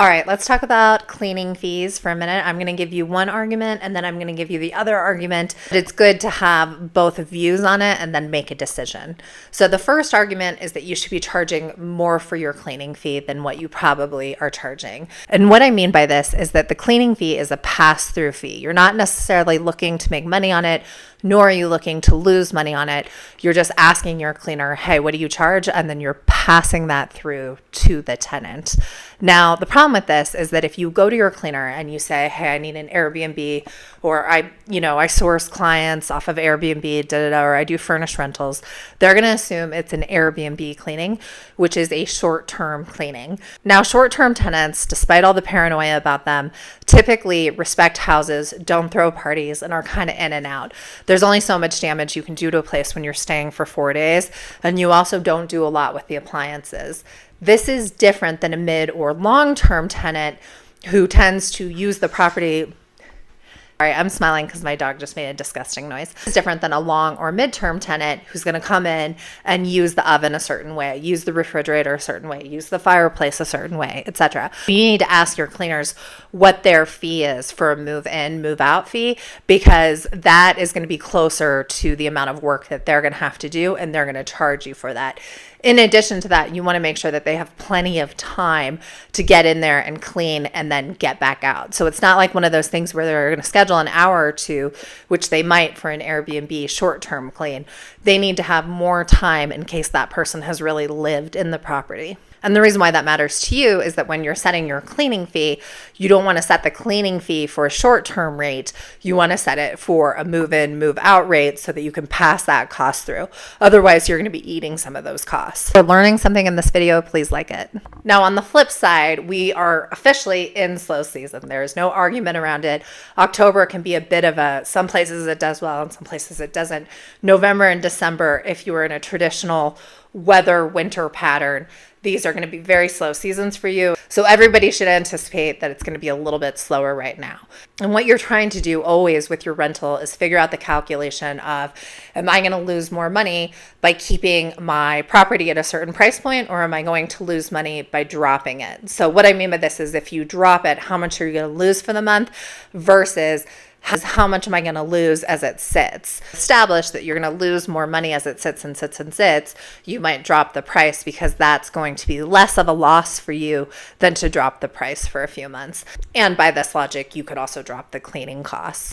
All right, let's talk about cleaning fees for a minute. I'm going to give you one argument and then I'm going to give you the other argument. It's good to have both views on it and then make a decision. So the first argument is that you should be charging more for your cleaning fee than what you probably are charging. And what I mean by this is that the cleaning fee is a pass-through fee. You're not necessarily looking to make money on it, nor are you looking to lose money on it. You're just asking your cleaner, hey, what do you charge? And then you're passing that through to the tenant. Now, the problem with this is that if you go to your cleaner and you say, hey, I need an Airbnb, or I source clients off of Airbnb, or I do furnished rentals, they're going to assume it's an Airbnb cleaning, which is a short-term cleaning. Now, short-term tenants, despite all the paranoia about them, typically respect houses, don't throw parties, and are kind of in and out. There's only so much damage you can do to a place when you're staying for 4 days, and you also don't do a lot with the appliances. This is different than a mid or long-term tenant who tends to use the property. All right, I'm smiling because my dog just made a disgusting noise. It's different than a long or midterm tenant who's going to come in and use the oven a certain way, use the refrigerator a certain way, use the fireplace a certain way, etc. You need to ask your cleaners what their fee is for a move-in, move-out fee, because that is going to be closer to the amount of work that they're going to have to do, and they're going to charge you for that. In addition to that, you want to make sure that they have plenty of time to get in there and clean and then get back out. So it's not like one of those things where they're going to schedule an hour or two, which they might for an Airbnb short-term clean. They need to have more time in case that person has really lived in the property. And the reason why that matters to you is that when you're setting your cleaning fee, you don't want to set the cleaning fee for a short-term rate. You want to set it for a move-in, move-out rate so that you can pass that cost through. Otherwise, you're going to be eating some of those costs. If you're learning something in this video, please like it. Now, on the flip side, we are officially in slow season. There is no argument around it. October can be a bit of some places it does well and some places it doesn't. November and December, if you were in a traditional weather winter pattern, these are going to be very slow seasons for you. So everybody should anticipate that it's going to be a little bit slower right now. And what you're trying to do always with your rental is figure out the calculation of, am I going to lose more money by keeping my property at a certain price point, or am I going to lose money by dropping it? So what I mean by this is if you drop it, how much are you going to lose for the month versus how much am I going to lose as it sits? Establish that you're going to lose more money as it sits and sits and sits. You might drop the price because that's going to be less of a loss for you than to drop the price for a few months. And by this logic, you could also drop the cleaning costs.